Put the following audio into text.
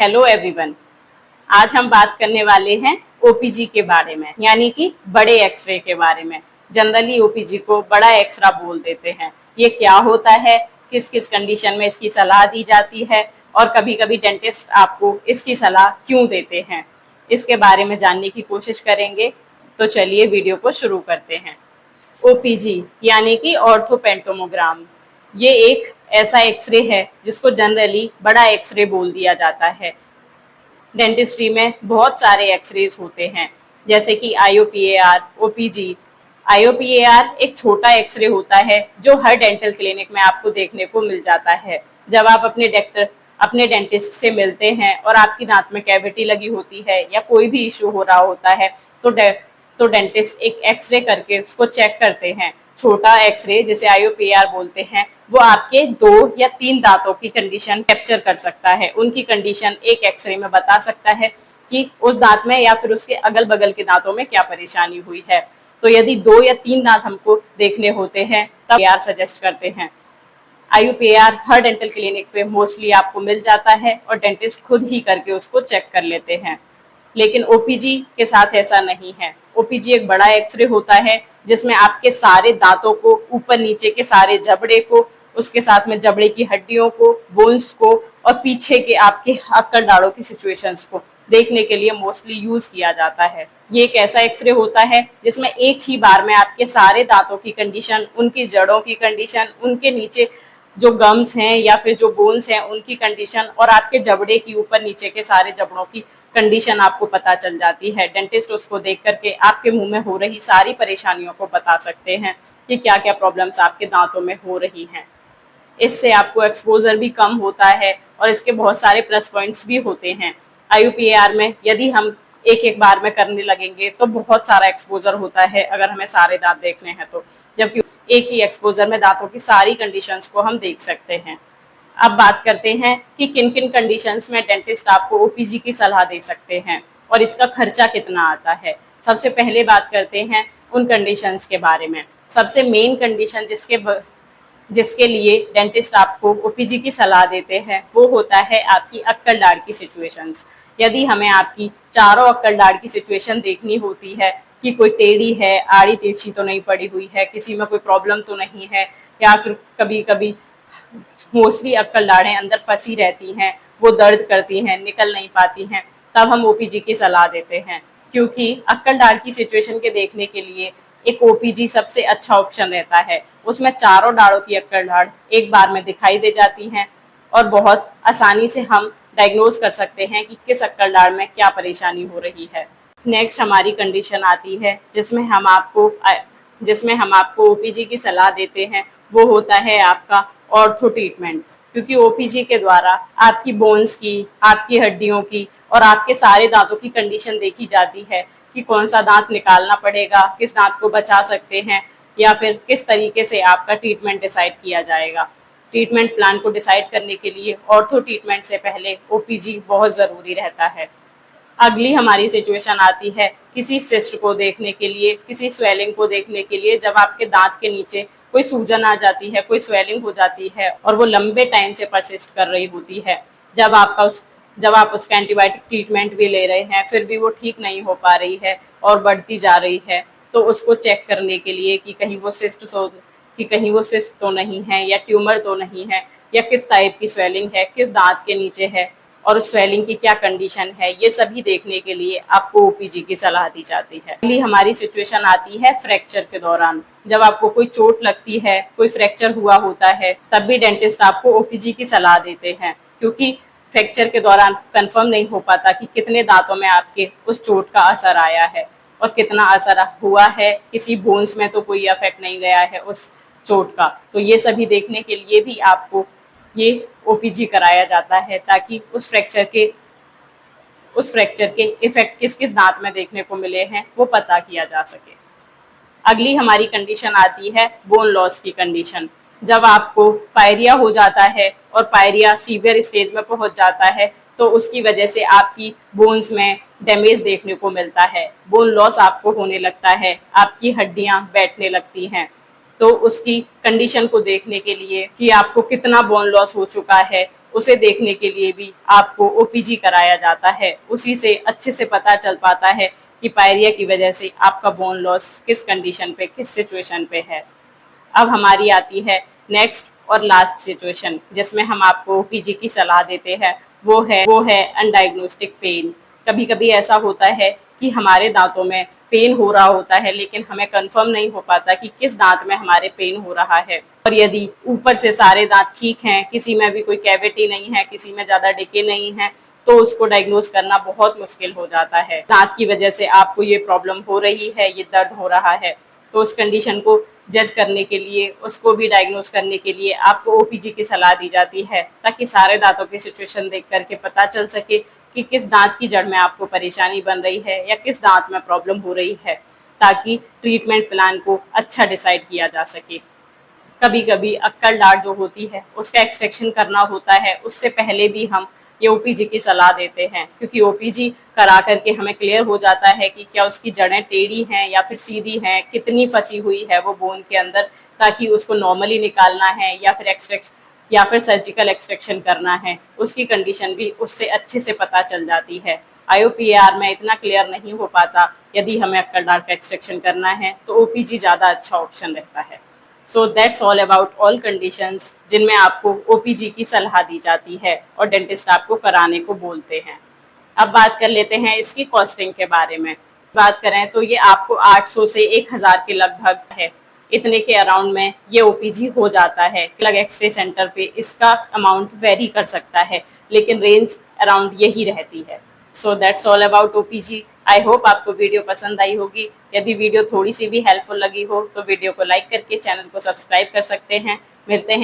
Hello everyone. आज हम बात करने वाले हैं ओपीजी के बारे में, यानी कि बड़े एक्सरे के बारे में। जनरली ओपीजी को बड़ा एक्सरा बोल देते हैं। ये क्या होता है, किस किस कंडीशन में इसकी सलाह दी जाती है और कभी कभी डेंटिस्ट आपको इसकी सलाह क्यों देते हैं, इसके बारे में जानने की कोशिश करेंगे। तो चलिए वीडियो को शुरू करते हैं। ओपीजी यानी कि ऑर्थोपेंटोमोग्राम, ये एक ऐसा एक्सरे है जिसको जनरली बड़ा एक्सरे बोल दिया जाता है। डेंटिस्ट्री में बहुत सारे एक्सरेज होते हैं, जैसे कि आईओपीएआर, ओपीजी। आईओपीएआर एक छोटा एक्सरे होता है जो हर डेंटल क्लिनिक में आपको देखने को मिल जाता है। जब आप अपने डेंटिस्ट से मिलते हैं और आपकी दांत में कैविटी लगी होती है या कोई भी इशू हो रहा होता है तो डेंटिस्ट एक एक्सरे करके उसको चेक करते हैं। छोटा एक्सरे जिसे आईओपीआर बोलते हैं, वो आपके 2 या 3 दांतों की कंडीशन कैप्चर कर सकता है। उनकी कंडीशन एक एक्सरे में बता सकता है कि उस दांत में या फिर उसके अगल बगल के दांतों में क्या परेशानी हुई है। तो यदि 2 या 3 दांत हमको देखने होते हैं तब आईयूपीआर सजेस्ट करते हैं। आईयूपीआर हर डेंटल क्लिनिक पे मोस्टली आपको मिल जाता है और डेंटिस्ट खुद ही करके उसको चेक कर लेते हैं। लेकिन ओपीजी के साथ ऐसा नहीं है। ओपीजी एक बड़ा एक्सरे होता है जिसमें आपके सारे दांतों को, ऊपर नीचे के सारे जबड़े को, उसके साथ में जबड़े की हड्डियों को, बोन्स को और पीछे के आपके अक्कड़ दाढ़ों की सिचुएशंस को देखने के लिए मोस्टली यूज किया जाता है। ये एक ऐसा एक्सरे होता है जिसमें एक ही बार में आपके सारे दांतों की कंडीशन, उनकी जड़ों की कंडीशन, उनके नीचे जो गम्स हैं या फिर जो बोन्स हैं उनकी कंडीशन और आपके जबड़े की ऊपर नीचे के सारे जबड़ों की कंडीशन आपको पता चल जाती है। डेंटिस्ट उसको देख करके आपके मुंह में हो रही सारी परेशानियों को बता सकते हैं कि क्या क्या प्रॉब्लम्स आपके दांतों में हो रही हैं। इससे आपको एक्सपोजर भी कम होता है और इसके बहुत सारे प्लस पॉइंट्स भी होते हैं। आईयूपीएआर में यदि हम एक एक बार में करने लगेंगे तो बहुत सारा एक्सपोजर होता है अगर हमें सारे दांत देखने हैं तो, जबकि एक ही एक्सपोजर में दांतों की सारी कंडीशंस को हम देख सकते हैं। अब बात करते हैं कि किन किन कंडीशंस में डेंटिस्ट आपको ओपीजी की सलाह दे सकते हैं और इसका खर्चा कितना आता है। सबसे पहले बात करते हैं उन कंडीशंस के बारे में। सबसे मेन कंडीशन जिसके लिए डेंटिस्ट आपको ओपीजी की सलाह देते हैं वो होता है आपकी अक्कड़ दाढ़ की सिचुएशंस। यदि हमें आपकी चारों अक्कड़ दाढ़ की सिचुएशन देखनी होती है कि कोई टेढ़ी है, आड़ी तिरछी तो नहीं पड़ी हुई है, किसी में कोई प्रॉब्लम तो नहीं है, या फिर कभी कभी मोस्टली अक्कड़ दाढ़ें अंदर फंसी रहती हैं, वो दर्द करती हैं, निकल नहीं पाती हैं, तब हम ओपीजी की सलाह देते हैं। क्योंकि अक्कड़ दाढ़ की सिचुएशन के देखने के लिए एक ओपीजी सबसे अच्छा ऑप्शन रहता है। उसमें चारों दाढ़ों की अक्कड़ दाढ़ एक बार में दिखाई दे जाती हैं और बहुत आसानी से हम डायग्नोज कर सकते हैं कि किस अक्कड़ दाढ़ में क्या परेशानी हो रही है। नेक्स्ट हमारी कंडीशन आती है जिसमें हम आपको ओपीजी की सलाह देते हैं, वो होता है आपका ऑर्थो ट्रीटमेंट। क्योंकि ओपीजी के द्वारा आपकी बोन्स की, आपकी हड्डियों की और आपके सारे दांतों की कंडीशन देखी जाती है कि कौन सा दांत निकालना पड़ेगा, किस दांत को बचा सकते हैं, या फिर किस तरीके से आपका ट्रीटमेंट डिसाइड किया जाएगा। ट्रीटमेंट प्लान को डिसाइड करने के लिए ऑर्थो ट्रीटमेंट से पहले ओपीजी बहुत ज़रूरी रहता है। अगली हमारी सिचुएशन आती है किसी सिस्ट को देखने के लिए, किसी स्वेलिंग को देखने के लिए। जब आपके दांत के नीचे कोई सूजन आ जाती है, कोई स्वेलिंग हो जाती है और वो लंबे टाइम से परसिस्ट कर रही होती है, जब आप उसका एंटीबायोटिक ट्रीटमेंट भी ले रहे हैं फिर भी वो ठीक नहीं हो पा रही है और बढ़ती जा रही है, तो उसको चेक करने के लिए कि कहीं वो सिस्ट तो नहीं है या ट्यूमर तो नहीं है, या किस टाइप की स्वेलिंग है, किस दांत के नीचे है और उस स्वेलिंग की क्या कंडीशन है, ये सभी देखने के लिए आपको ओपीजी की सलाह दी जाती है। अगली हमारी सिचुएशन आती है फ्रैक्चर के दौरान। जब आपको कोई चोट लगती है, कोई फ्रैक्चर हुआ होता है, तब भी डेंटिस्ट आपको ओपीजी की सलाह देते हैं। क्योंकि फ्रैक्चर के दौरान कंफर्म नहीं हो पाता कि कितने दांतों में आपके उस चोट का असर आया है और कितना असर हुआ है, किसी बोन्स में तो कोई इफेक्ट नहीं गया है उस चोट का। तो ये सभी देखने के लिए भी आपको ये ओपीजी कराया जाता है ताकि उस फ्रैक्चर के इफेक्ट किस किस दांत में देखने को मिले हैं वो पता किया जा सके। अगली हमारी कंडीशन आती है बोन लॉस की कंडीशन। जब आपको पायरिया हो जाता है और पायरिया सीवियर स्टेज में पहुंच जाता है तो उसकी वजह से आपकी बोन्स में डैमेज देखने को मिलता है, बोन लॉस आपको होने लगता है, आपकी हड्डियां बैठने लगती हैं। तो उसकी कंडीशन को देखने के लिए कि आपको कितना बोन लॉस हो चुका है, उसे देखने के लिए भी आपको ओपीजी कराया जाता है। उसी से अच्छे से पता चल पाता है कि पायरिया की वजह से आपका बोन लॉस किस कंडीशन पे, किस सिचुएशन पे है। अब हमारी आती है नेक्स्ट और लास्ट सिचुएशन जिसमें हम आपको ओपीजी की सलाह देते हैं, वो है अनडायग्नोस्टिक पेन। कभी कभी ऐसा होता है कि हमारे दांतों में पेन हो रहा होता है, लेकिन हमें कंफर्म नहीं हो पाता कि किस दांत में हमारे पेन हो रहा है। और यदि ऊपर से सारे दांत ठीक हैं, किसी में भी कोई कैविटी नहीं है, किसी में ज़्यादा डिके नहीं है, तो उसको डायग्नोज करना बहुत मुश्किल हो जाता है। दांत की वजह से आपको ये प्रॉब्लम हो रही है, ये दर्द हो रहा है, तो उस कंडीशन को जज करने के लिए, उसको भी डायग्नोज करने के लिए आपको ओपीजी की सलाह दी जाती है, ताकि सारे दांतों की सिचुएशन देख करके पता चल सके कि किस दांत की जड़ में आपको परेशानी बन रही है या किस दांत में प्रॉब्लम हो रही है, ताकि ट्रीटमेंट प्लान को अच्छा डिसाइड किया जा सके। कभी कभी अक्कल डार्ट जो होती है उसका एक्सट्रैक्शन करना होता है, उससे पहले भी हम ये ओपीजी की सलाह देते हैं, क्योंकि ओपीजी करा करके हमें क्लियर हो जाता है कि क्या उसकी जड़ें टेढ़ी हैं या फिर सीधी हैं, कितनी फंसी हुई है वो बोन के अंदर, ताकि उसको नॉर्मली निकालना है या फिर सर्जिकल एक्सट्रैक्शन करना है, उसकी कंडीशन भी उससे अच्छे से पता चल जाती है। IOPAR में इतना क्लियर नहीं हो पाता, यदि हमें अक्कल डार्ट का एक्सट्रैक्शन करना है तो ओपीजी ज़्यादा अच्छा ऑप्शन रहता है। So that's all about all conditions जिनमें आपको ओपीजी की सलाह दी जाती है और डेंटिस्ट आपको कराने को बोलते हैं। अब बात कर लेते हैं इसकी कॉस्टिंग के बारे में। बात करें तो ये आपको 800 से 1000 के लगभग है, इतने के अराउंड में ये ओपीजी हो जाता है। अलग एक्सरे सेंटर पे इसका अमाउंट वेरी कर सकता है, लेकिन रेंज अराउंड यही रहती है। So that's all about OPG. I hope आपको वीडियो पसंद आई होगी। यदि वीडियो थोड़ी सी भी हेल्पफुल लगी हो तो वीडियो को लाइक करके चैनल को सब्सक्राइब कर सकते हैं। मिलते हैं